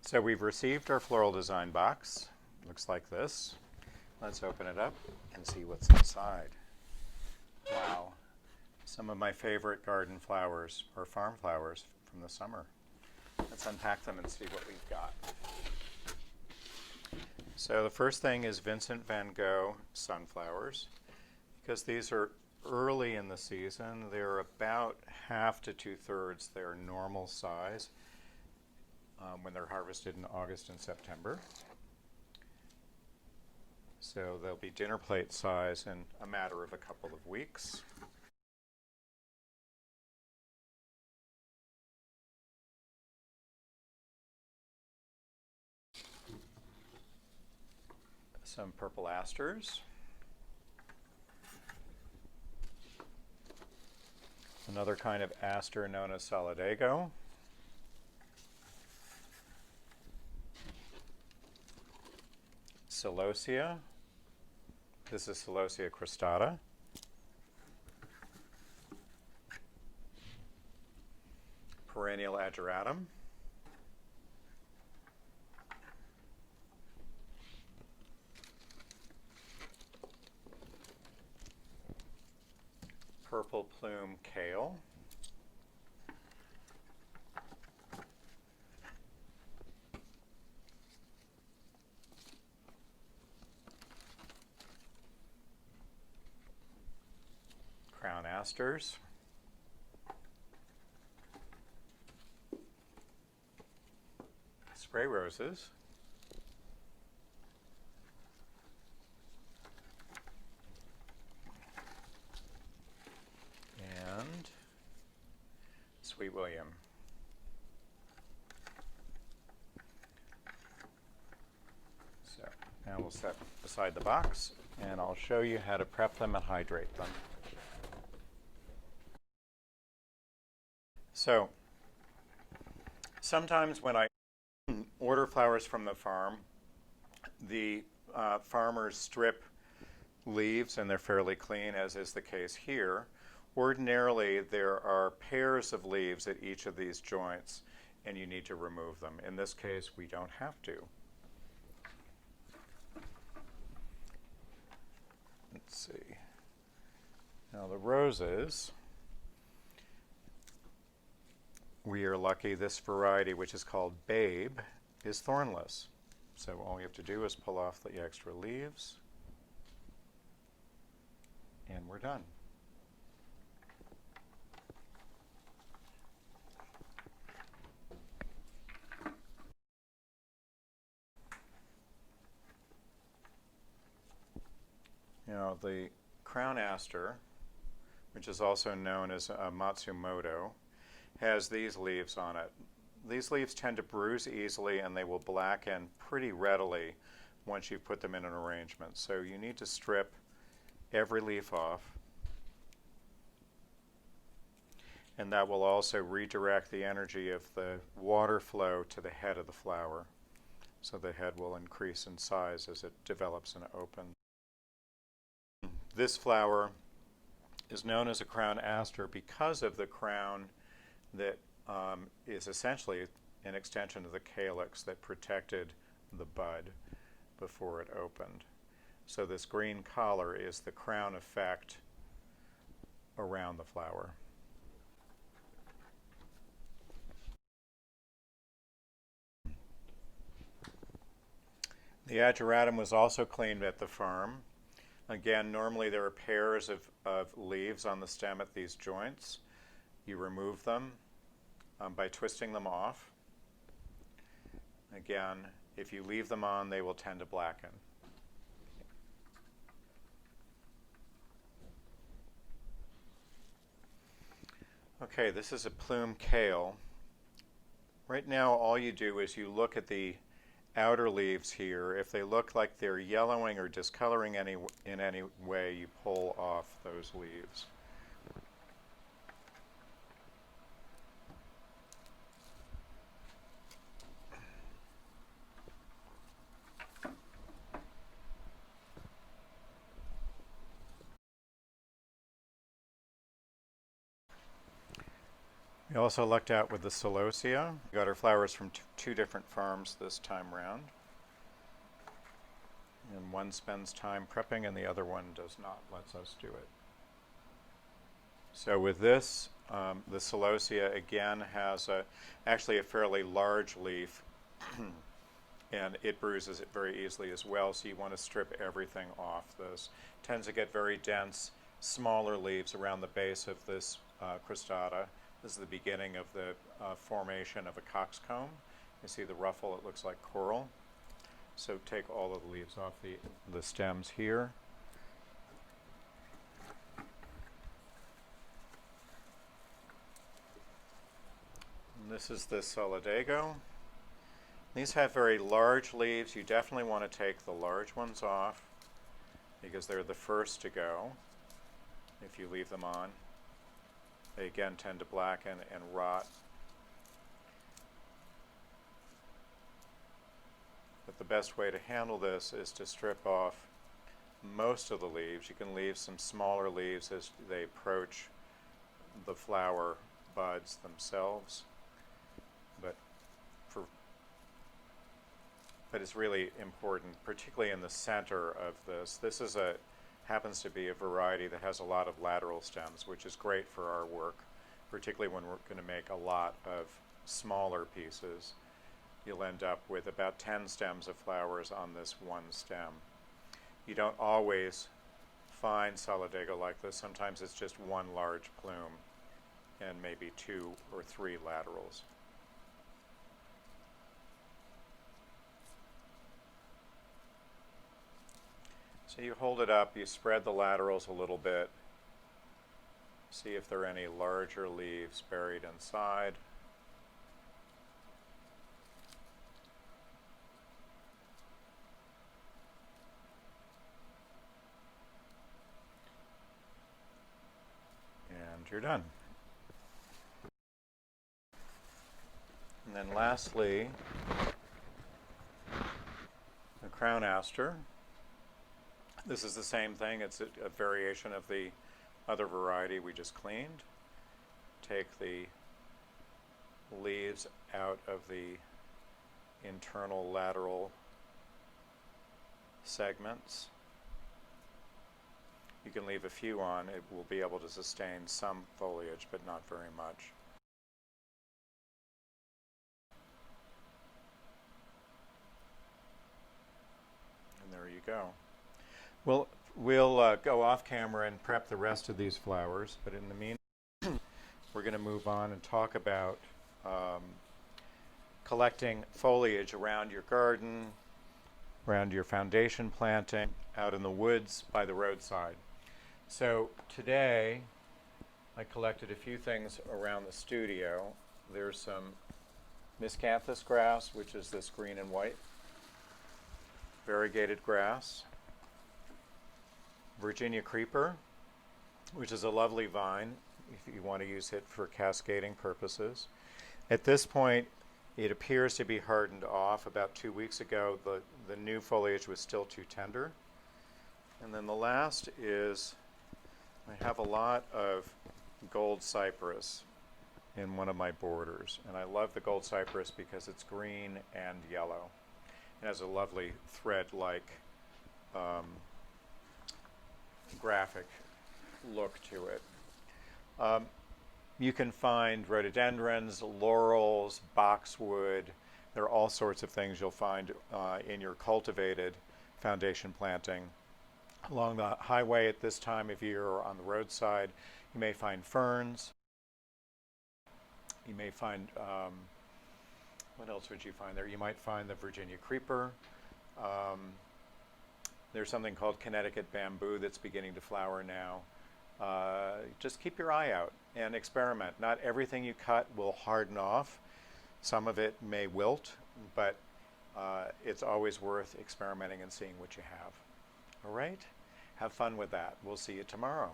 So we've received our FloralDesign box. Looks like this. Let's open it up and see what's inside. Wow. Some of my favorite garden flowers, or farm flowers, from the summer. Let's unpack them and see what we've got. So the first thing is Vincent van Gogh sunflowers. Because these are early in the season, they're about half to 2/3 their normal size when they're harvested in August and September. So they'll be dinner plate size in a matter of a couple of weeks. Some purple asters. Another kind of aster known as solidago. Celosia. This is Celosia cristata. Perennial ageratum. Purple plume kale. Crown asters. Spray roses. And Sweet William. So now we'll set aside the box and I'll show you how to prep them and hydrate them. So sometimes when I order flowers from the farm, the farmers strip leaves and they're fairly clean, as is the case here. Ordinarily, there are pairs of leaves at each of these joints, and you need to remove them. In this case, we don't have to. Let's see. Now the roses, we are lucky this variety, which is called Babe, is thornless. So all we have to do is pull off the extra leaves, and we're done. Now the crown aster, which is also known as Matsumoto, has these leaves on it. These leaves tend to bruise easily and they will blacken pretty readily once you put them in an arrangement. So you need to strip every leaf off, and that will also redirect the energy of the water flow to the head of the flower. So the head will increase in size as it develops and opens. This flower is known as a crown aster because of the crown that is essentially an extension of the calyx that protected the bud before it opened. So this green collar is the crown effect around the flower. The ageratum was also cleaned at the farm. Again, normally there are pairs of leaves on the stem at these joints. You remove them by twisting them off. Again, if you leave them on, they will tend to blacken. Okay, this is a plume kale. Right now, all you do is you look at the outer leaves here. If they look like they're yellowing or discoloring in any way, you pull off those leaves. We also lucked out with the celosia. We got our flowers from two different farms this time round. And one spends time prepping and the other one does not, lets us do it. So with this, the celosia again has actually a fairly large leaf and it bruises it very easily as well, so you want to strip everything off. This tends to get very dense, smaller leaves around the base of this cristata. This is the beginning of the formation of a coxcomb. You see the ruffle, it looks like coral. So take all of the leaves off the stems here. And this is the solidago. These have very large leaves. You definitely want to take the large ones off because they're the first to go if you leave them on. They again tend to blacken and rot. But the best way to handle this is to strip off most of the leaves. You can leave some smaller leaves as they approach the flower buds themselves. But it's really important, particularly in the center of this. This is happens to be a variety that has a lot of lateral stems, which is great for our work, particularly when we're going to make a lot of smaller pieces. You'll end up with about 10 stems of flowers on this one stem. You don't always find solidago like this. Sometimes it's just one large plume and maybe 2 or 3 laterals. So you hold it up, you spread the laterals a little bit, see if there are any larger leaves buried inside. And you're done. And then lastly, the crown aster. This is the same thing. It's a variation of the other variety we just cleaned. Take the leaves out of the internal lateral segments. You can leave a few on. It will be able to sustain some foliage, but not very much. And there you go. We'll go off camera and prep the rest of these flowers, but in the meantime, we're going to move on and talk about collecting foliage around your garden, around your foundation planting, out in the woods by the roadside. So today, I collected a few things around the studio. There's some miscanthus grass, which is this green and white, variegated grass. Virginia creeper, which is a lovely vine if you want to use it for cascading purposes. At this point, it appears to be hardened off. About 2 weeks ago, the new foliage was still too tender. And then the last is, I have a lot of gold cypress in one of my borders. And I love the gold cypress because it's green and yellow. It has a lovely thread-like graphic look to it. You can find rhododendrons, laurels, boxwood. There are all sorts of things you'll find in your cultivated foundation planting. Along the highway at this time of year or on the roadside, you may find ferns. You may find, what else would you find there? You might find the Virginia creeper. There's something called Connecticut bamboo that's beginning to flower now. Just keep your eye out and experiment. Not everything you cut will harden off. Some of it may wilt, but it's always worth experimenting and seeing what you have. All right? Have fun with that. We'll see you tomorrow.